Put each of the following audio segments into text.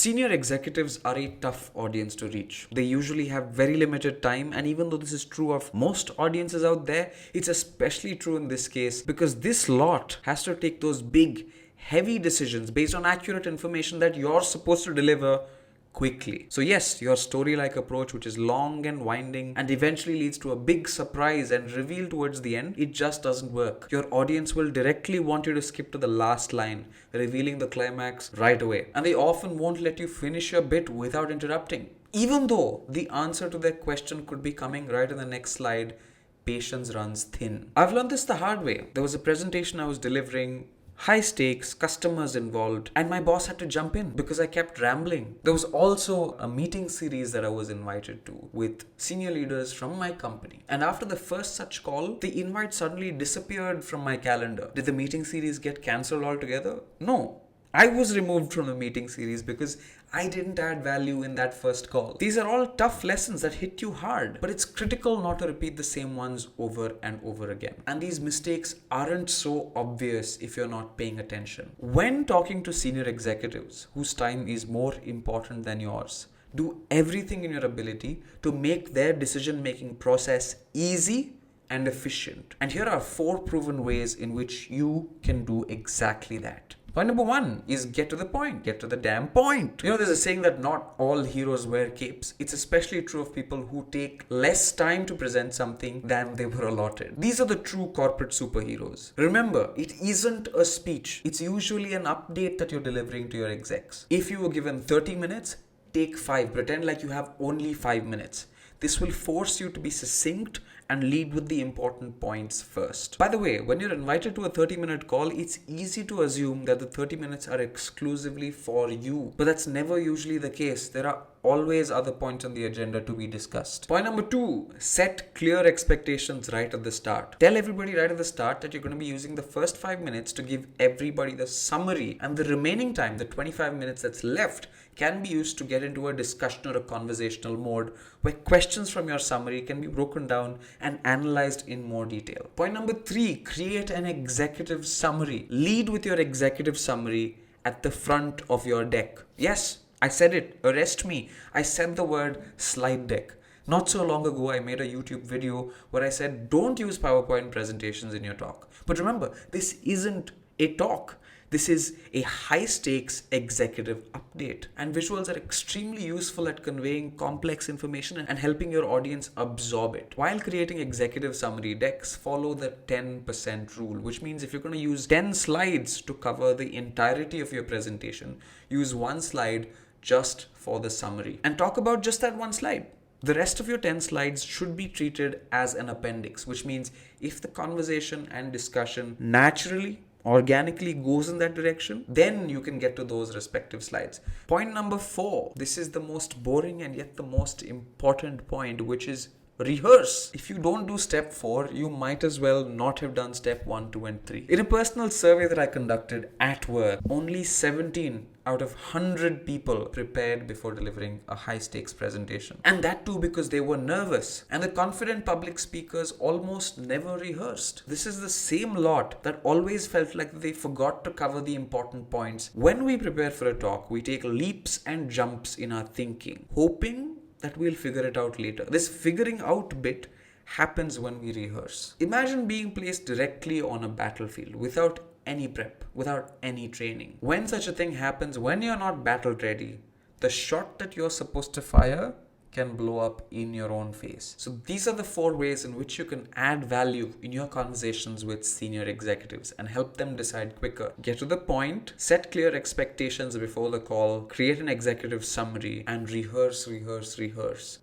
Senior executives are a tough audience to reach. They usually have very limited time, and even though this is true of most audiences out there, it's especially true in this case because this lot has to take those big, heavy decisions based on accurate information that you're supposed to deliver quickly. So yes, your story-like approach, which is long and winding and eventually leads to a big surprise and reveal towards the end, it just doesn't work. Your audience will directly want you to skip to the last line, revealing the climax right away. And they often won't let you finish your bit without interrupting. Even though the answer to their question could be coming right in the next slide, patience runs thin. I've learned this the hard way. There was a presentation I was delivering, high stakes, customers involved, and my boss had to jump in because I kept rambling. There was also a meeting series that I was invited to with senior leaders from my company. And after the first such call, the invite suddenly disappeared from my calendar. Did the meeting series get cancelled altogether? No. I was removed from the meeting series because I didn't add value in that first call. These are all tough lessons that hit you hard, but it's critical not to repeat the same ones over and over again. And these mistakes aren't so obvious if you're not paying attention. When talking to senior executives whose time is more important than yours, do everything in your ability to make their decision-making process easy and efficient. And here are 4 proven ways in which you can do exactly that. Point number 1 is get to the point. Get to the damn point. You know, there's a saying that not all heroes wear capes. It's especially true of people who take less time to present something than they were allotted. These are the true corporate superheroes. Remember, it isn't a speech. It's usually an update that you're delivering to your execs. If you were given 30 minutes, take 5. Pretend like you have only 5 minutes. This will force you to be succinct and lead with the important points first. By the way, when you're invited to a 30-minute call, it's easy to assume that the 30 minutes are exclusively for you. But that's never usually the case. There are always other points on the agenda to be discussed. Point number 2, set clear expectations right at the start. Tell everybody right at the start that you're going to be using the first 5 minutes to give everybody the summary, and the remaining time, the 25 minutes that's left, can be used to get into a discussion or a conversational mode where questions from your summary can be broken down and analyzed in more detail. Point number 3, create an executive summary. Lead with your executive summary at the front of your deck. Yes, I said it. Arrest me. I said the word slide deck. Not so long ago, I made a YouTube video where I said, don't use PowerPoint presentations in your talk. But remember, this isn't a talk. This is a high-stakes executive update. And visuals are extremely useful at conveying complex information and helping your audience absorb it. While creating executive summary decks, follow the 10% rule, which means if you're going to use 10 slides to cover the entirety of your presentation, use 1 slide just for the summary. And talk about just that 1 slide. The rest of your 10 slides should be treated as an appendix, which means if the conversation and discussion naturally organically goes in that direction, then you can get to those respective slides. Point number 4. This is the most boring and yet the most important point, which is rehearse. If you don't do step 4, you might as well not have done step 1, 2, and 3. In a personal survey that I conducted at work, only 17 out of 100 people prepared before delivering a high-stakes presentation. And that too because they were nervous. And the confident public speakers almost never rehearsed. This is the same lot that always felt like they forgot to cover the important points. When we prepare for a talk, we take leaps and jumps in our thinking, hoping that we'll figure it out later. This figuring out bit happens when we rehearse. Imagine being placed directly on a battlefield without any prep, without any training. When such a thing happens, when you're not battle ready, the shot that you're supposed to fire can blow up in your own face. So these are the 4 ways in which you can add value in your conversations with senior executives and help them decide quicker. Get to the point, set clear expectations before the call, create an executive summary, and rehearse.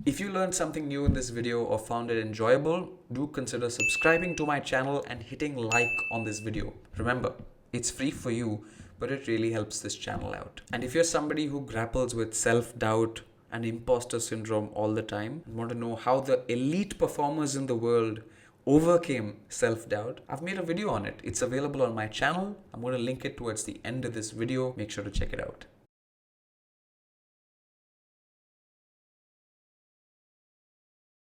If you learned something new in this video or found it enjoyable, do consider subscribing to my channel and hitting like on this video. Remember, it's free for you, but it really helps this channel out. And if you're somebody who grapples with self-doubt and imposter syndrome all the time and want to know how the elite performers in the world overcame self-doubt, I've made a video on it. It's available on my channel. I'm going to link it towards the end of this video. Make sure to check it out.